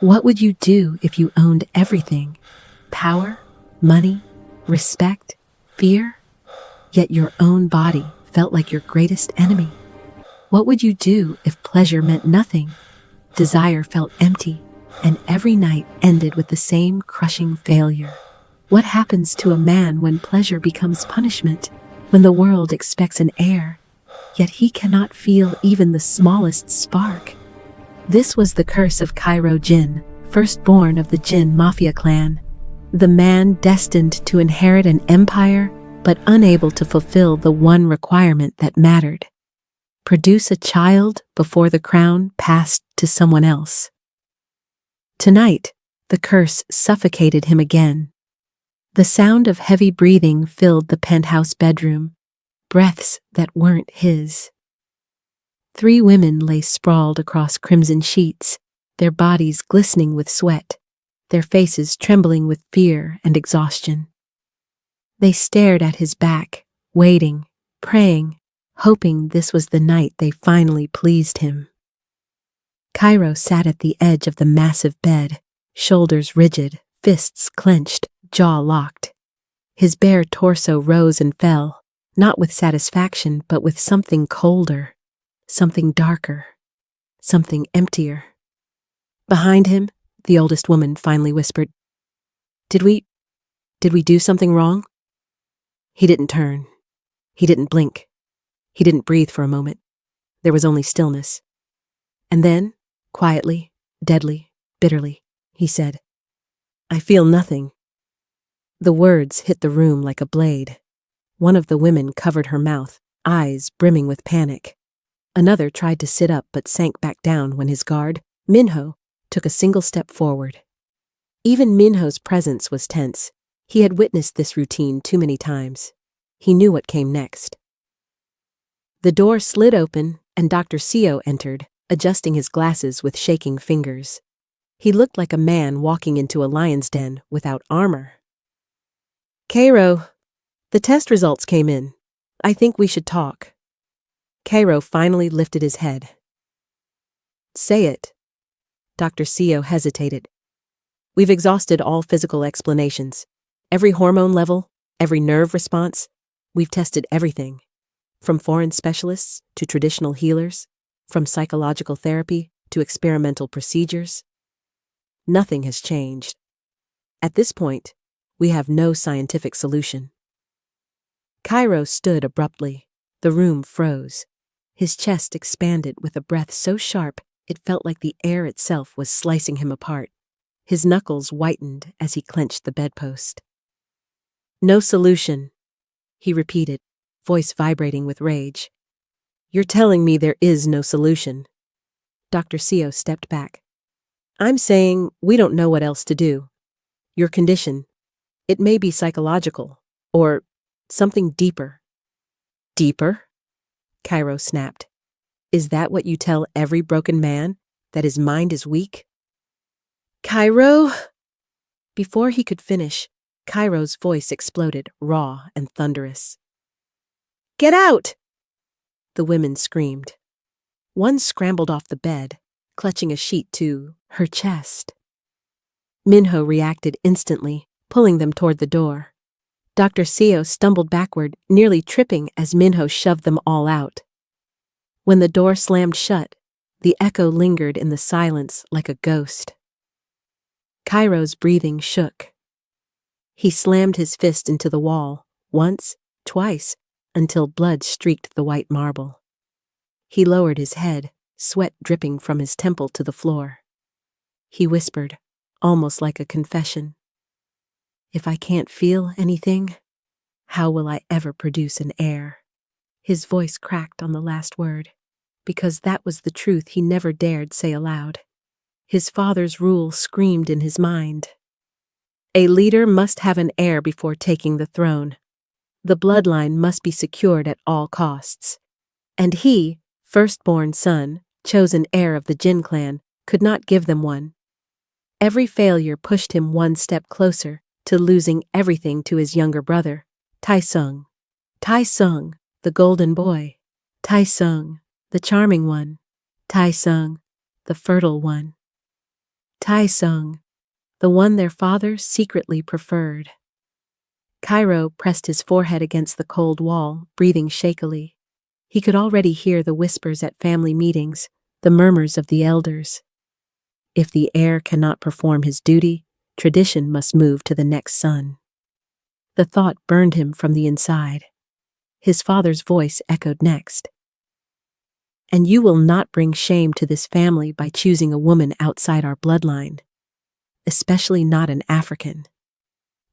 What would you do if you owned everything? Power, money, respect, fear? Yet your own body felt like your greatest enemy. What would you do if pleasure meant nothing? Desire felt empty, and every night ended with the same crushing failure. What happens to a man when pleasure becomes punishment? When the world expects an heir, yet he cannot feel even the smallest spark? This was the curse of Cairo Jin, firstborn of the Jin Mafia clan. The man destined to inherit an empire, but unable to fulfill the one requirement that mattered: produce a child before the crown passed to someone else. Tonight, the curse suffocated him again. The sound of heavy breathing filled the penthouse bedroom, breaths that weren't his. 3 women lay sprawled across crimson sheets, their bodies glistening with sweat, their faces trembling with fear and exhaustion. They stared at his back, waiting, praying, hoping this was the night they finally pleased him. Cairo sat at the edge of the massive bed, shoulders rigid, fists clenched, jaw locked. His bare torso rose and fell, not with satisfaction but with something colder, something darker, something emptier. Behind him, the oldest woman finally whispered, Did we do something wrong?" He didn't turn. He didn't blink. He didn't breathe for a moment. There was only stillness. And then, quietly, deadly, bitterly, he said, "I feel nothing." The words hit the room like a blade. One of the women covered her mouth, eyes brimming with panic. Another tried to sit up but sank back down when his guard, Minho, took a single step forward. Even Minho's presence was tense. He had witnessed this routine too many times. He knew what came next. The door slid open and Dr. Seo entered, adjusting his glasses with shaking fingers. He looked like a man walking into a lion's den without armor. "Cairo, the test results came in. I think we should talk." Cairo finally lifted his head. "Say it." Dr. Seo hesitated. "We've exhausted all physical explanations. Every hormone level, every nerve response. We've tested everything. From foreign specialists to traditional healers, from psychological therapy to experimental procedures. Nothing has changed. At this point, we have no scientific solution." Cairo stood abruptly. The room froze. His chest expanded with a breath so sharp it felt like the air itself was slicing him apart. His knuckles whitened as he clenched the bedpost. "No solution," he repeated, voice vibrating with rage. "You're telling me there is no solution." Dr. Seo stepped back. "I'm saying we don't know what else to do. Your condition, it may be psychological, or something deeper." "Deeper?" Cairo snapped. "Is that what you tell every broken man, that his mind is weak?" "Cairo!" Before he could finish, Cairo's voice exploded, raw and thunderous. "Get out!" The women screamed. One scrambled off the bed, clutching a sheet to her chest. Minho reacted instantly, pulling them toward the door. Dr. Seo stumbled backward, nearly tripping as Minho shoved them all out. When the door slammed shut, the echo lingered in the silence like a ghost. Cairo's breathing shook. He slammed his fist into the wall, once, twice, until blood streaked the white marble. He lowered his head, sweat dripping from his temple to the floor. He whispered, almost like a confession, "If I can't feel anything, how will I ever produce an heir?" His voice cracked on the last word, because that was the truth he never dared say aloud. His father's rule screamed in his mind. A leader must have an heir before taking the throne. The bloodline must be secured at all costs. And he, firstborn son, chosen heir of the Jin clan, could not give them one. Every failure pushed him one step closer to losing everything to his younger brother, Taesung. Taesung, the golden boy. Taesung, the charming one. Taesung, the fertile one. Tai-sung, the one their father secretly preferred. Cairo pressed his forehead against the cold wall, breathing shakily. He could already hear the whispers at family meetings, the murmurs of the elders. If the heir cannot perform his duty, tradition must move to the next son. The thought burned him from the inside. His father's voice echoed next. And you will not bring shame to this family by choosing a woman outside our bloodline, especially not an African.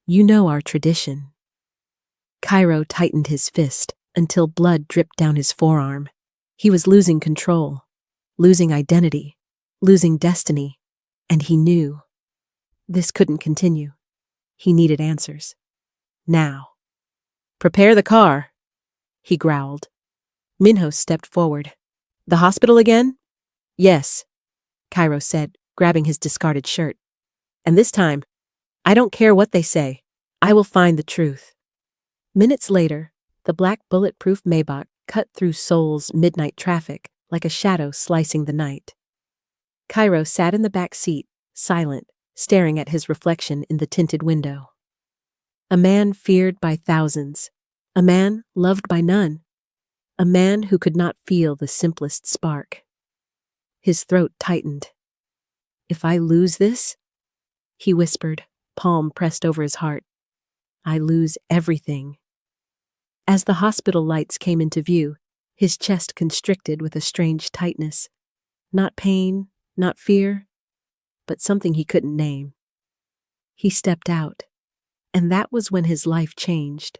You know our tradition. Cairo tightened his fist until blood dripped down his forearm. He was losing control, losing identity, losing destiny, and he knew. This couldn't continue. He needed answers. Now. Prepare the car, he growled. Minho stepped forward. The hospital again? Yes, Cairo said, grabbing his discarded shirt. And this time, I don't care what they say. I will find the truth. Minutes later, the black bulletproof Maybach cut through Seoul's midnight traffic like a shadow slicing the night. Cairo sat in the back seat, silent, staring at his reflection in the tinted window. A man feared by thousands, a man loved by none, a man who could not feel the simplest spark. His throat tightened. If I lose this, he whispered, palm pressed over his heart, I lose everything. As the hospital lights came into view, his chest constricted with a strange tightness. Not pain, not fear, but something he couldn't name. He stepped out, and that was when his life changed.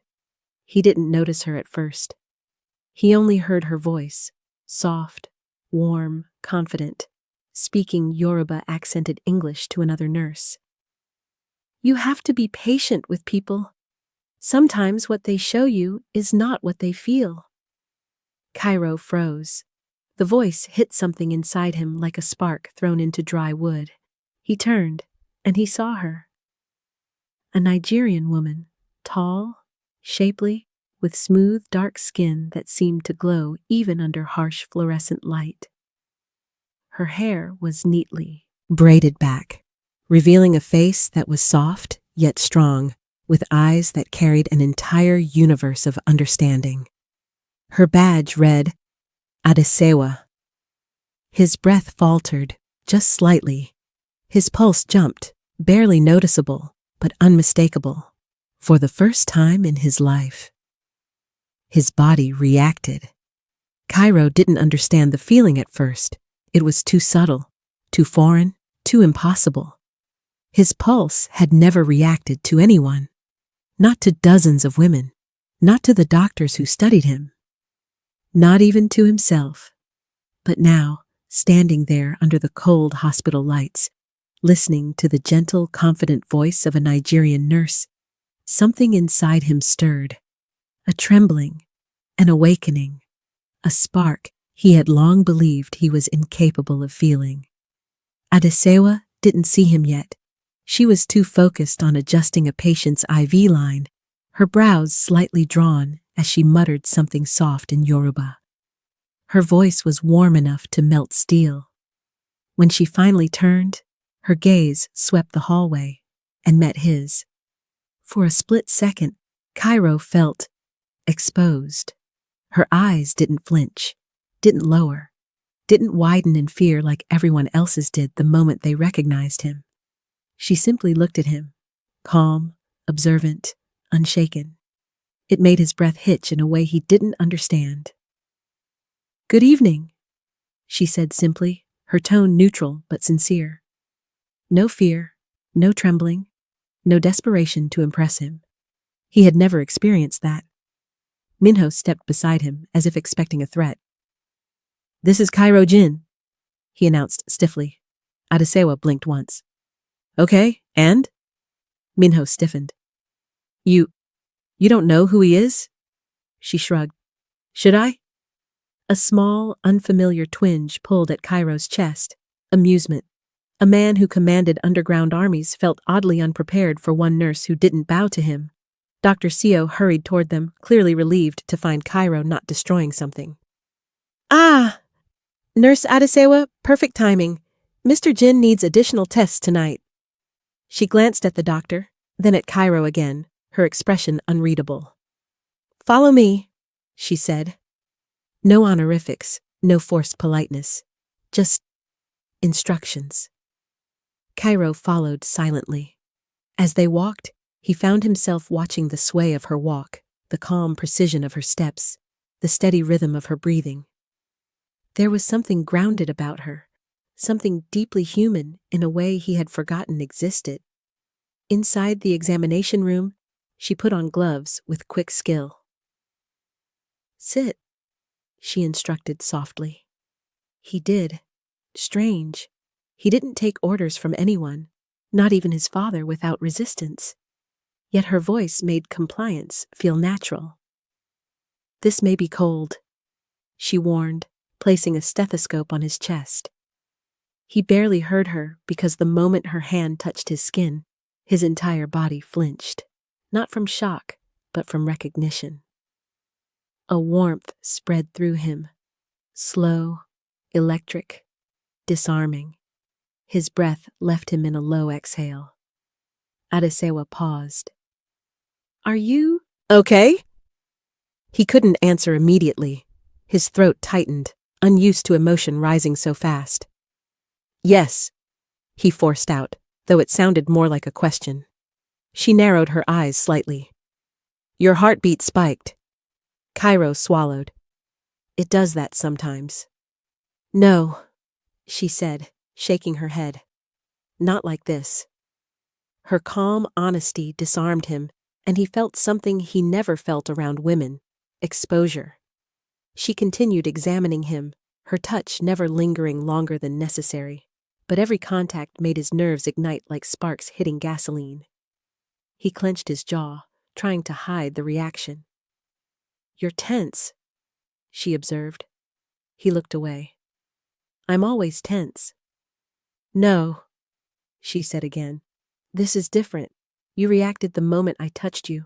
He didn't notice her at first. He only heard her voice, soft, warm, confident, speaking Yoruba-accented English to another nurse. You have to be patient with people. Sometimes what they show you is not what they feel. Cairo froze. The voice hit something inside him like a spark thrown into dry wood. He turned, and he saw her. A Nigerian woman, tall, shapely, with smooth, dark skin that seemed to glow even under harsh fluorescent light. Her hair was neatly braided back, revealing a face that was soft yet strong, with eyes that carried an entire universe of understanding. Her badge read, Adesewa. His breath faltered, just slightly. His pulse jumped, barely noticeable, but unmistakable, for the first time in his life. His body reacted. Cairo didn't understand the feeling at first. It was too subtle, too foreign, too impossible. His pulse had never reacted to anyone. Not to dozens of women, not to the doctors who studied him, not even to himself. But now, standing there under the cold hospital lights, listening to the gentle, confident voice of a Nigerian nurse, something inside him stirred. A trembling, an awakening, a spark he had long believed he was incapable of feeling. Adesewa didn't see him yet. She was too focused on adjusting a patient's IV line, her brows slightly drawn as she muttered something soft in Yoruba. Her voice was warm enough to melt steel. When she finally turned, her gaze swept the hallway and met his. For a split second, Cairo felt exposed. Her eyes didn't flinch, didn't lower, didn't widen in fear like everyone else's did the moment they recognized him. She simply looked at him, calm, observant, unshaken. It made his breath hitch in a way he didn't understand. Good evening, she said simply, her tone neutral but sincere. No fear, no trembling, no desperation to impress him. He had never experienced that. Minho stepped beside him as if expecting a threat. This is Kairo Jin, he announced stiffly. Adesewa blinked once. Okay, and? Minho stiffened. You don't know who he is? She shrugged. Should I? A small, unfamiliar twinge pulled at Cairo's chest. Amusement. A man who commanded underground armies felt oddly unprepared for one nurse who didn't bow to him. Dr. Seo hurried toward them, clearly relieved to find Cairo not destroying something. Ah! Nurse Adesewa, perfect timing. Mr. Jin needs additional tests tonight. She glanced at the doctor, then at Cairo again, her expression unreadable. Follow me, she said. No honorifics, no forced politeness, just instructions. Cairo followed silently. As they walked, he found himself watching the sway of her walk, the calm precision of her steps, the steady rhythm of her breathing. There was something grounded about her, something deeply human in a way he had forgotten existed. Inside the examination room, she put on gloves with quick skill. Sit, she instructed softly. He did. Strange. He didn't take orders from anyone, not even his father, without resistance. Yet her voice made compliance feel natural. This may be cold, she warned, placing a stethoscope on his chest. He barely heard her because the moment her hand touched his skin, his entire body flinched, not from shock, but from recognition. A warmth spread through him, slow, electric, disarming. His breath left him in a low exhale. Adesewa paused. Are you okay? He couldn't answer immediately. His throat tightened, unused to emotion rising so fast. Yes, he forced out, though it sounded more like a question. She narrowed her eyes slightly. Your heartbeat spiked. Cairo swallowed. It does that sometimes. No, she said, shaking her head. Not like this. Her calm honesty disarmed him, and he felt something he never felt around women: exposure. She continued examining him, her touch never lingering longer than necessary, but every contact made his nerves ignite like sparks hitting gasoline. He clenched his jaw, trying to hide the reaction. You're tense, she observed. He looked away. I'm always tense. No, she said again. This is different. You reacted the moment I touched you.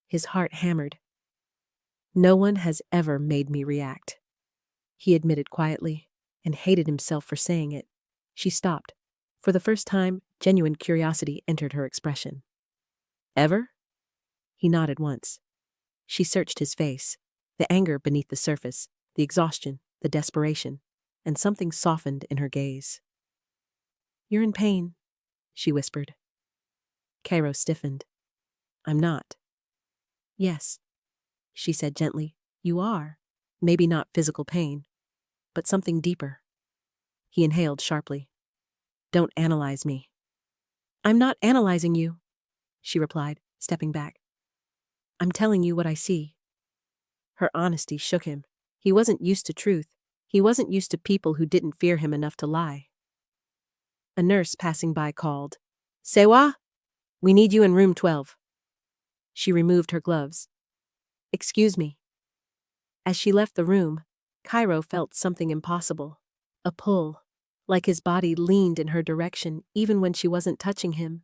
His heart hammered. No one has ever made me react, he admitted quietly, and hated himself for saying it. She stopped. For the first time, genuine curiosity entered her expression. Ever? He nodded once. She searched his face, the anger beneath the surface, the exhaustion, the desperation, and something softened in her gaze. You're in pain, she whispered. Cairo stiffened. I'm not. Yes, she said gently. You are. Maybe not physical pain, but something deeper. He inhaled sharply. Don't analyze me. I'm not analyzing you, she replied, stepping back. I'm telling you what I see. Her honesty shook him. He wasn't used to truth. He wasn't used to people who didn't fear him enough to lie. A nurse passing by called, Sewa, we need you in room 12. She removed her gloves. Excuse me. As she left the room, Cairo felt something impossible. A pull, like his body leaned in her direction even when she wasn't touching him.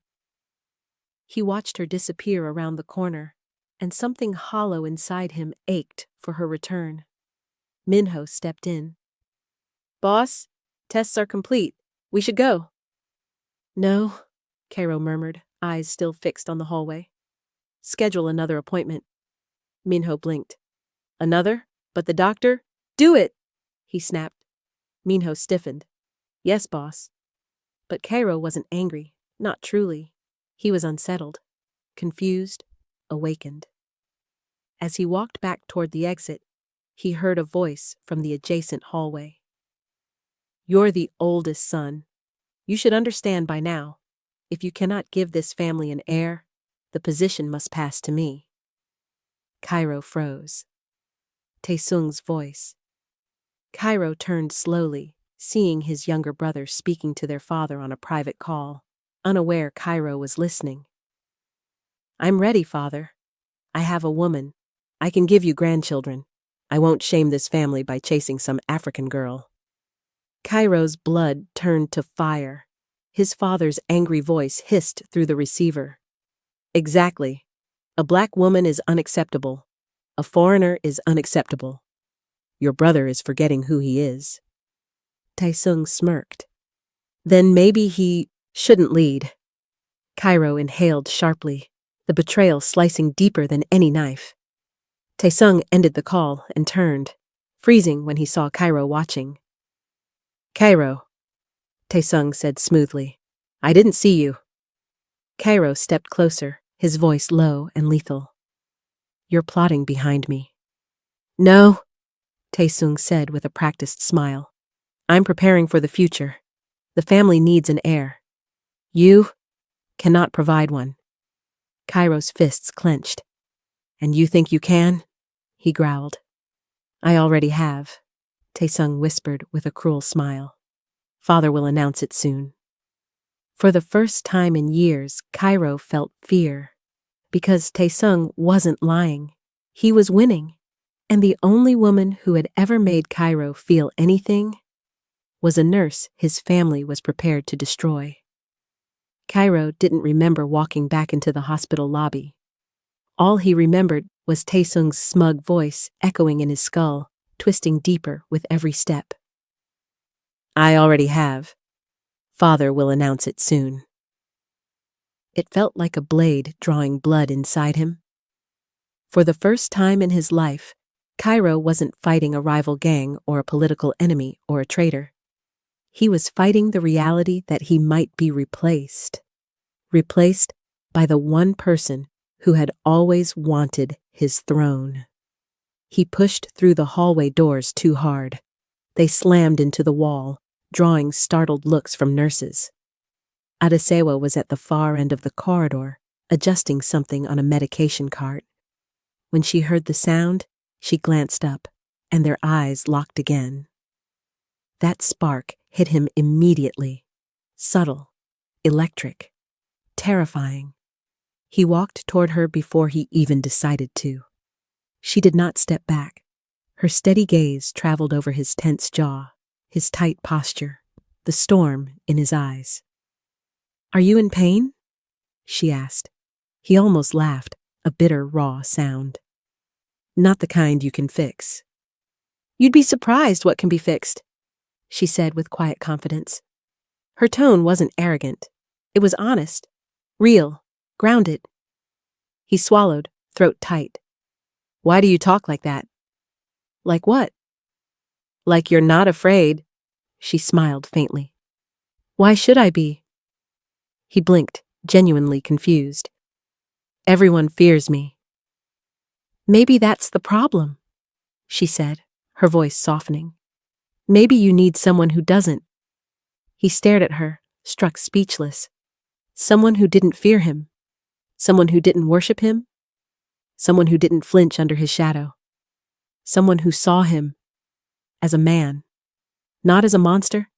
He watched her disappear around the corner, and something hollow inside him ached for her return. Minho stepped in. Boss, tests are complete. We should go. No, Cairo murmured, eyes still fixed on the hallway. Schedule another appointment. Minho blinked. Another? But the doctor? Do it! He snapped. Minho stiffened. Yes, boss. But Cairo wasn't angry, not truly. He was unsettled, confused, awakened. As he walked back toward the exit, he heard a voice from the adjacent hallway. You're the oldest son. You should understand by now. If you cannot give this family an heir, the position must pass to me. Cairo froze. Taesung's voice. Cairo turned slowly, seeing his younger brother speaking to their father on a private call, unaware Cairo was listening. I'm ready, father. I have a woman. I can give you grandchildren. I won't shame this family by chasing some African girl. Cairo's blood turned to fire. His father's angry voice hissed through the receiver. Exactly. A black woman is unacceptable. A foreigner is unacceptable. Your brother is forgetting who he is. Taesung smirked. Then maybe he shouldn't lead. Cairo inhaled sharply, the betrayal slicing deeper than any knife. Taesung ended the call and turned, freezing when he saw Cairo watching. Cairo, Taesung said smoothly. I didn't see you. Cairo stepped closer, his voice low and lethal. You're plotting behind me. No, Taesung said with a practiced smile. I'm preparing for the future. The family needs an heir. You cannot provide one. Cairo's fists clenched. And you think you can? He growled. I already have, Taesung whispered with a cruel smile. Father will announce it soon. For the first time in years, Cairo felt fear. Because Taesung wasn't lying. He was winning. And the only woman who had ever made Cairo feel anything was a nurse his family was prepared to destroy. Cairo didn't remember walking back into the hospital lobby. All he remembered was Taesung's smug voice echoing in his skull, twisting deeper with every step. I already have. Father will announce it soon. It felt like a blade drawing blood inside him. For the first time in his life, Cairo wasn't fighting a rival gang or a political enemy or a traitor. He was fighting the reality that he might be replaced. Replaced by the one person who had always wanted his throne. He pushed through the hallway doors too hard. They slammed into the wall, drawing startled looks from nurses. Adesewa was at the far end of the corridor, adjusting something on a medication cart. When she heard the sound, she glanced up, and their eyes locked again. That spark hit him immediately. Subtle, electric, terrifying. He walked toward her before he even decided to. She did not step back. Her steady gaze traveled over his tense jaw, his tight posture, the storm in his eyes. Are you in pain? She asked. He almost laughed, a bitter, raw sound. Not the kind you can fix. You'd be surprised what can be fixed, she said with quiet confidence. Her tone wasn't arrogant. It was honest, real, grounded. He swallowed, throat tight. Why do you talk like that? Like what? Like you're not afraid, she smiled faintly. Why should I be? He blinked, genuinely confused. Everyone fears me. Maybe that's the problem, she said, her voice softening. Maybe you need someone who doesn't. He stared at her, struck speechless. Someone who didn't fear him. Someone who didn't worship him. Someone who didn't flinch under his shadow. Someone who saw him as a man, not as a monster,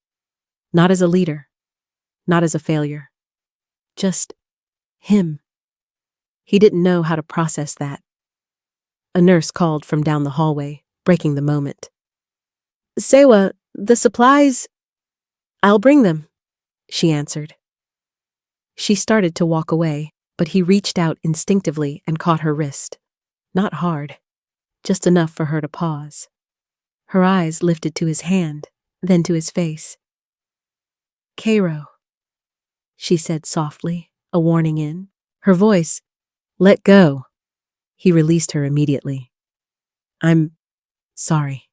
not as a leader, not as a failure. Just him. He didn't know how to process that. A nurse called from down the hallway, breaking the moment. Sewa, the supplies. I'll bring them, she answered. She started to walk away, but he reached out instinctively and caught her wrist. Not hard, just enough for her to pause. Her eyes lifted to his hand, then to his face. Cairo, she said softly, a warning in. Her voice, let go. He released her immediately. I'm sorry,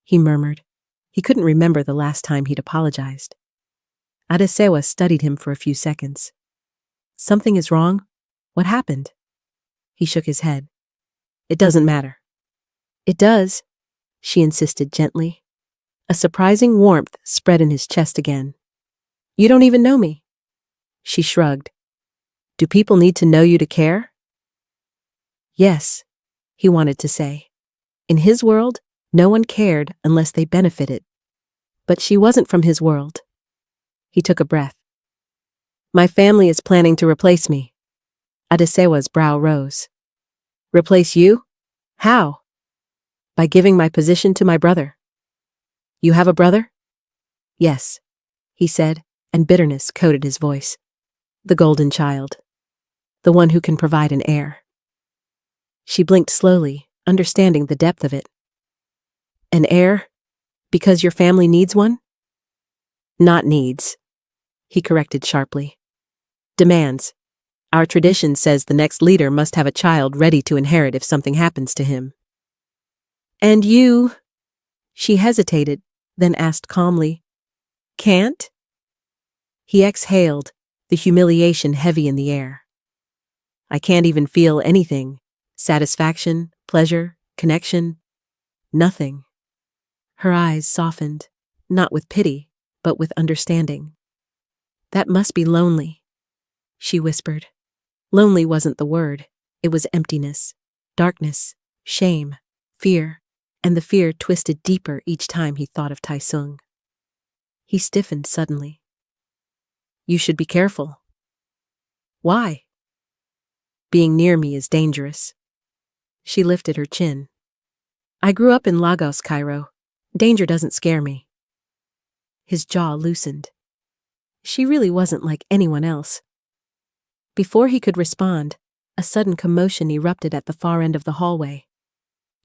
he murmured. He couldn't remember the last time he'd apologized. Adesewa studied him for a few seconds. Something is wrong? What happened? He shook his head. It doesn't matter. It does, she insisted gently. A surprising warmth spread in his chest again. You don't even know me. She shrugged. Do people need to know you to care? Yes, he wanted to say. In his world, no one cared unless they benefited. But she wasn't from his world. He took a breath. My family is planning to replace me. Adesewa's brow rose. Replace you? How? By giving my position to my brother. You have a brother? Yes, he said, and bitterness coated his voice. The golden child. The one who can provide an heir. She blinked slowly, understanding the depth of it. An heir? Because your family needs one? Not needs, he corrected sharply. Demands. Our tradition says the next leader must have a child ready to inherit if something happens to him. And you? She hesitated, then asked calmly. Can't? He exhaled, the humiliation heavy in the air. I can't even feel anything. Satisfaction, pleasure, connection. Nothing. Her eyes softened, not with pity, but with understanding. That must be lonely, she whispered. Lonely wasn't the word. It was emptiness, darkness, shame, fear, and the fear twisted deeper each time he thought of Taesung. He stiffened suddenly. You should be careful. Why? Being near me is dangerous. She lifted her chin. I grew up in Lagos, Cairo. Danger doesn't scare me. His jaw loosened. She really wasn't like anyone else. Before he could respond, a sudden commotion erupted at the far end of the hallway.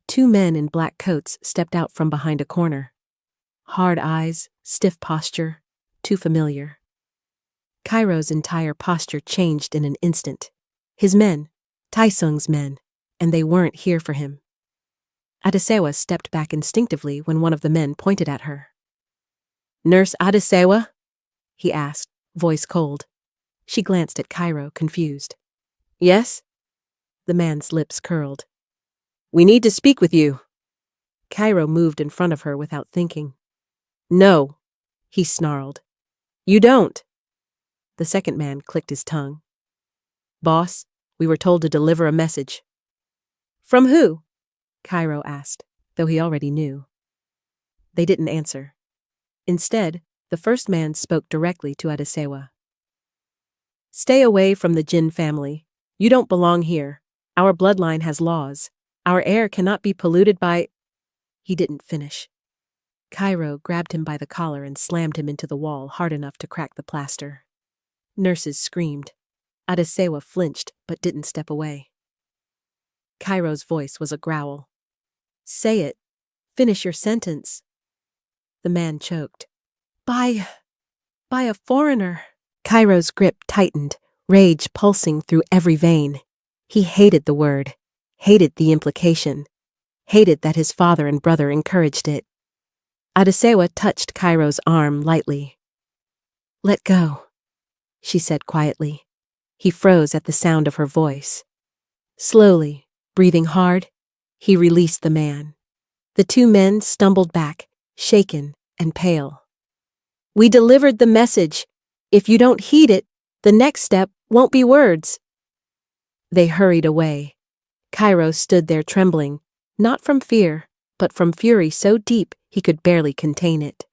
2 men in black coats stepped out from behind a corner. Hard eyes, stiff posture, too familiar. Cairo's entire posture changed in an instant. His men, Taesung's men, and they weren't here for him. Adesewa stepped back instinctively when one of the men pointed at her. Nurse Adesewa? He asked, voice cold. She glanced at Cairo, confused. Yes? The man's lips curled. We need to speak with you. Cairo moved in front of her without thinking. No, he snarled. You don't. The second man clicked his tongue. Boss, we were told to deliver a message. From who? Cairo asked, though he already knew. They didn't answer. Instead, the first man spoke directly to Adesewa. Stay away from the Jin family. You don't belong here. Our bloodline has laws. Our heir cannot be polluted by... He didn't finish. Cairo grabbed him by the collar and slammed him into the wall hard enough to crack the plaster. Nurses screamed. Adesewa flinched but didn't step away. Cairo's voice was a growl. Say it. Finish your sentence. The man choked. By a foreigner. Cairo's grip tightened, rage pulsing through every vein. He hated the word, hated the implication, hated that his father and brother encouraged it. Adesewa touched Cairo's arm lightly. Let go, she said quietly. He froze at the sound of her voice. Slowly, breathing hard, he released the man. The 2 men stumbled back, shaken and pale. We delivered the message. If you don't heed it, the next step won't be words. They hurried away. Cairo stood there trembling, not from fear, but from fury so deep he could barely contain it.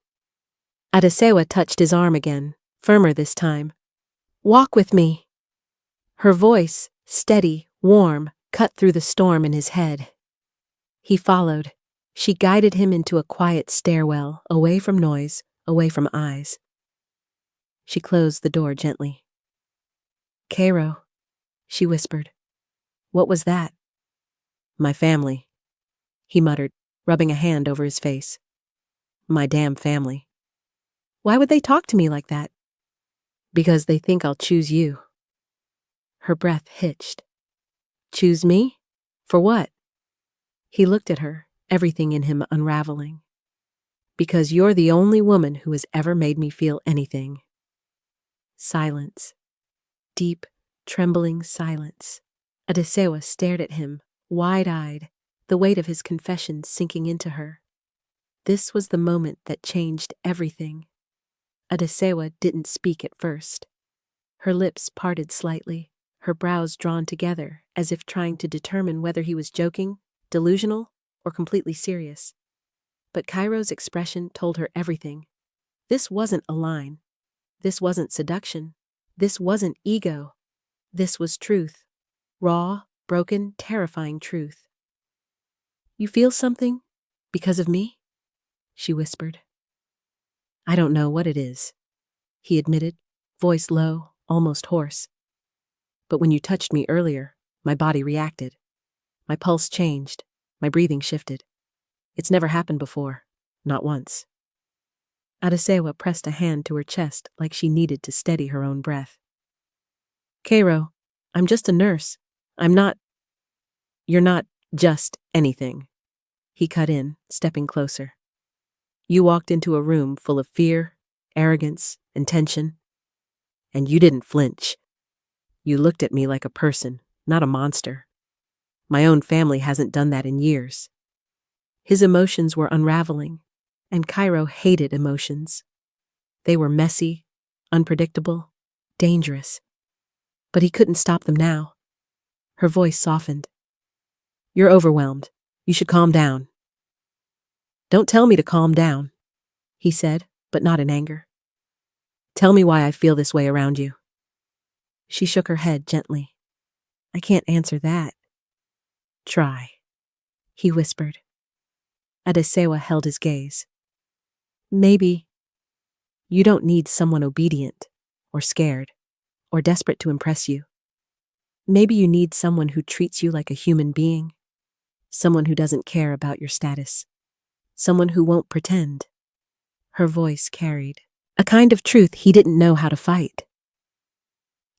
Adesewa touched his arm again, firmer this time. Walk with me. Her voice, steady, warm, cut through the storm in his head. He followed. She guided him into a quiet stairwell, away from noise, away from eyes. She closed the door gently. Cairo, she whispered. What was that? My family, he muttered, rubbing a hand over his face. My damn family. Why would they talk to me like that? Because they think I'll choose you. Her breath hitched. Choose me? For what? He looked at her, everything in him unraveling. Because you're the only woman who has ever made me feel anything. Silence. Deep, trembling silence. Adesewa stared at him, wide-eyed, the weight of his confession sinking into her. This was the moment that changed everything. Adesewa didn't speak at first. Her lips parted slightly, her brows drawn together as if trying to determine whether he was joking, delusional, or completely serious. But Cairo's expression told her everything. This wasn't a line. This wasn't seduction. This wasn't ego. This was truth. Raw, broken, terrifying truth. You feel something? Because of me? She whispered. I don't know what it is, he admitted, voice low, almost hoarse. But when you touched me earlier, my body reacted. My pulse changed. My breathing shifted. It's never happened before. Not once. Adesewa pressed a hand to her chest like she needed to steady her own breath. Cairo, I'm just a nurse. You're not just anything. He cut in, stepping closer. You walked into a room full of fear, arrogance, and tension, and you didn't flinch. You looked at me like a person, not a monster. My own family hasn't done that in years. His emotions were unraveling, and Cairo hated emotions. They were messy, unpredictable, dangerous. But he couldn't stop them now. Her voice softened. You're overwhelmed. You should calm down. Don't tell me to calm down, he said, but not in anger. Tell me why I feel this way around you. She shook her head gently. I can't answer that. Try, he whispered. Adesewa held his gaze. Maybe you don't need someone obedient, or scared, or desperate to impress you. Maybe you need someone who treats you like a human being, someone who doesn't care about your status, someone who won't pretend. Her voice carried a kind of truth he didn't know how to fight.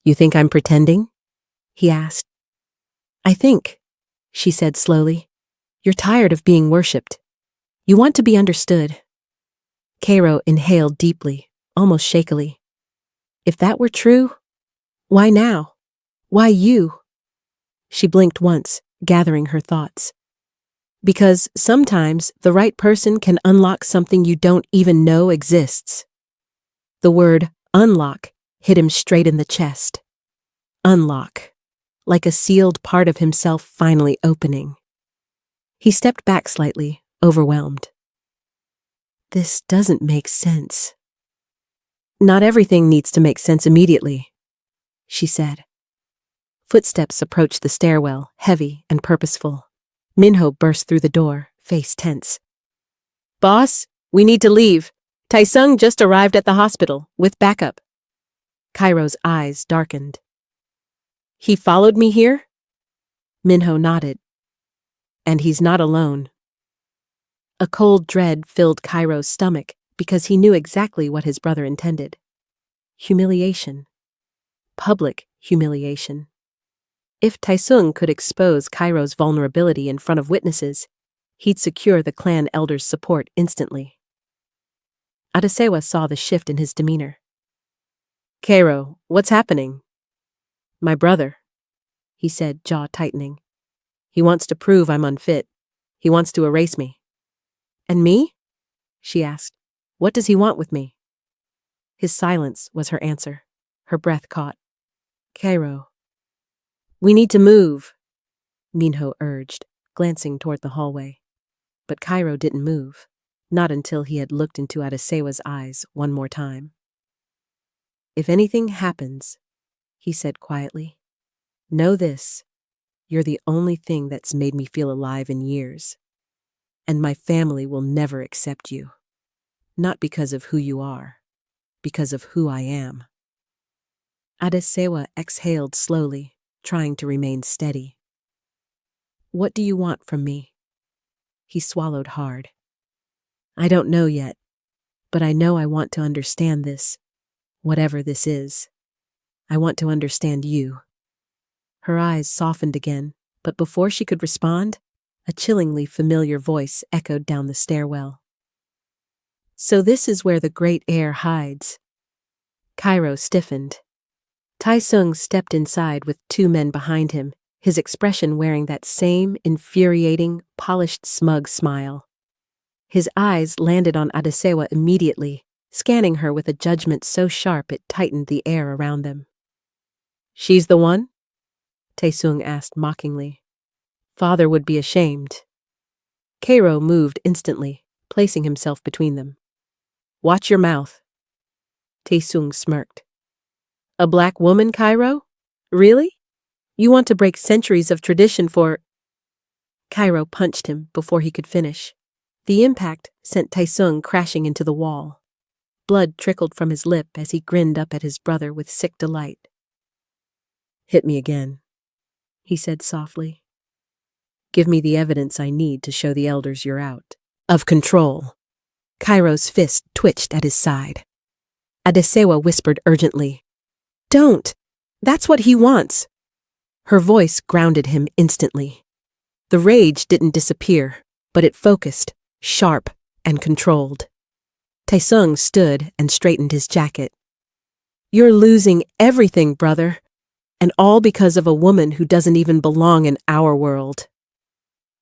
You think I'm pretending? He asked. I think, she said slowly, you're tired of being worshipped. You want to be understood. Cairo inhaled deeply, almost shakily. If that were true, why now? Why you? She blinked once, gathering her thoughts. Because sometimes the right person can unlock something you don't even know exists. The word unlock hit him straight in the chest. Unlock, like a sealed part of himself finally opening. He stepped back slightly, overwhelmed. This doesn't make sense. Not everything needs to make sense immediately, she said. Footsteps approached the stairwell, heavy and purposeful. Minho burst through the door, face tense. Boss, we need to leave. Taesung just arrived at the hospital, with backup. Cairo's eyes darkened. He followed me here? Minho nodded. And he's not alone. A cold dread filled Cairo's stomach because he knew exactly what his brother intended. Humiliation. Public humiliation. If Taesung could expose Cairo's vulnerability in front of witnesses, he'd secure the clan elder's support instantly. Adesewa saw the shift in his demeanor. Cairo, what's happening? My brother, he said, jaw tightening. He wants to prove I'm unfit. He wants to erase me. And me? She asked. What does he want with me? His silence was her answer. Her breath caught. Cairo. We need to move, Minho urged, glancing toward the hallway. But Cairo didn't move, not until he had looked into Adesewa's eyes one more time. If anything happens, he said quietly, know this, you're the only thing that's made me feel alive in years. And my family will never accept you. Not because of who you are, because of who I am. Adesewa exhaled slowly, trying to remain steady. What do you want from me? He swallowed hard. I don't know yet, but I know I want to understand this, whatever this is. I want to understand you. Her eyes softened again, but before she could respond, a chillingly familiar voice echoed down the stairwell. So this is where the great heir hides. Cairo stiffened. Taesung stepped inside with two men behind him, his expression wearing that same infuriating, polished, smug smile. His eyes landed on Adesewa immediately, scanning her with a judgment so sharp it tightened the air around them. She's the one? Taesung asked mockingly. Father would be ashamed. Cairo moved instantly, placing himself between them. Watch your mouth. Taesung smirked. A black woman, Cairo? Really? You want to break centuries of tradition for... Cairo punched him before he could finish. The impact sent Taesung crashing into the wall. Blood trickled from his lip as he grinned up at his brother with sick delight. Hit me again, he said softly. Give me the evidence I need to show the elders you're out of control. Cairo's fist twitched at his side. Adesewa whispered urgently, "Don't! That's what he wants!" Her voice grounded him instantly. The rage didn't disappear, but it focused, sharp and controlled. Taesung stood and straightened his jacket. "You're losing everything, brother, and all because of a woman who doesn't even belong in our world."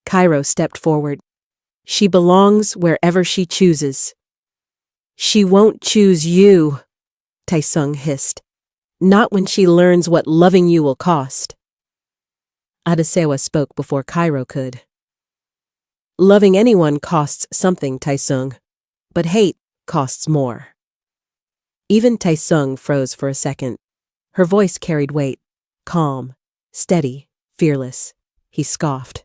Cairo stepped forward. "She belongs wherever she chooses." "She won't choose you," Taesung hissed. "Not when she learns what loving you will cost." Adesewa spoke before Cairo could. "Loving anyone costs something, Taesung, but hate costs more." Even Taesung froze for a second. Her voice carried weight, calm, steady, fearless. He scoffed.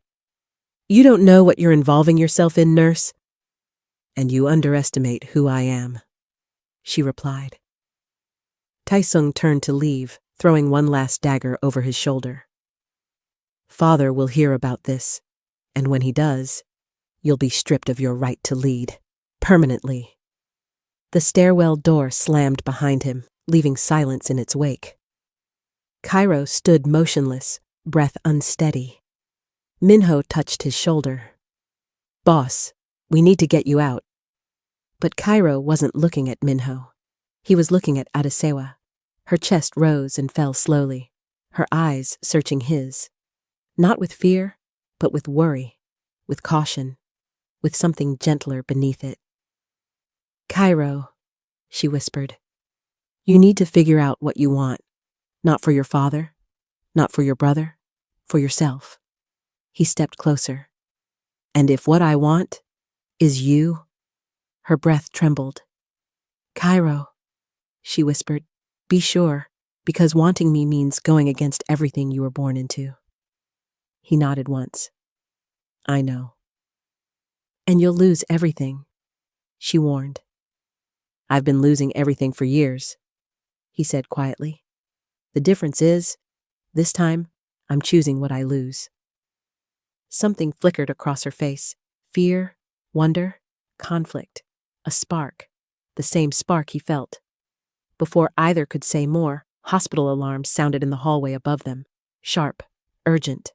"You don't know what you're involving yourself in, nurse." "And you underestimate who I am," she replied. Taesung turned to leave, throwing one last dagger over his shoulder. "Father will hear about this, and when he does, you'll be stripped of your right to lead, permanently." The stairwell door slammed behind him, leaving silence in its wake. Cairo stood motionless, breath unsteady. Minho touched his shoulder. "Boss, we need to get you out." But Cairo wasn't looking at Minho. He was looking at Adesewa. Her chest rose and fell slowly, her eyes searching his. Not with fear, but with worry, with caution, with something gentler beneath it. "Cairo," she whispered, "you need to figure out what you want. Not for your father, not for your brother, for yourself." He stepped closer. "And if what I want is you?" Her breath trembled. "Cairo," she whispered, "be sure, because wanting me means going against everything you were born into." He nodded once. "I know." "And you'll lose everything," she warned. "I've been losing everything for years," he said quietly. "The difference is, this time, I'm choosing what I lose." Something flickered across her face. Fear, wonder, conflict. A spark. The same spark he felt. Before either could say more, hospital alarms sounded in the hallway above them. Sharp, urgent.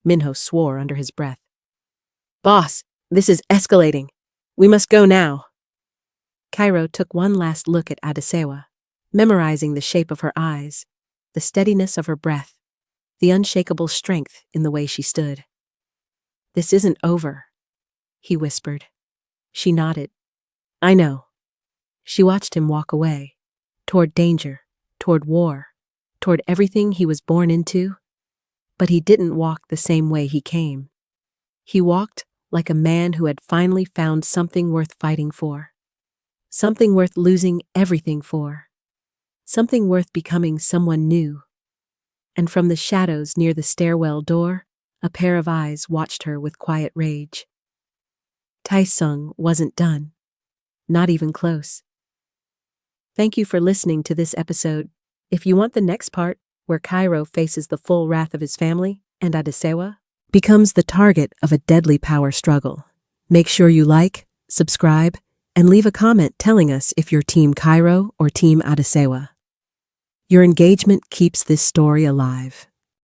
Minho swore under his breath. "Boss, this is escalating. We must go now." Cairo took one last look at Adesewa, memorizing the shape of her eyes, the steadiness of her breath, the unshakable strength in the way she stood. "This isn't over," he whispered. She nodded. "I know." She watched him walk away, toward danger, toward war, toward everything he was born into. But he didn't walk the same way he came. He walked like a man who had finally found something worth fighting for, something worth losing everything for, something worth becoming someone new. And from the shadows near the stairwell door, a pair of eyes watched her with quiet rage. Taesung wasn't done. Not even close. Thank you for listening to this episode. If you want the next part, where Cairo faces the full wrath of his family and Adesewa becomes the target of a deadly power struggle, make sure you like, subscribe, and leave a comment telling us if you're Team Cairo or Team Adesewa. Your engagement keeps this story alive.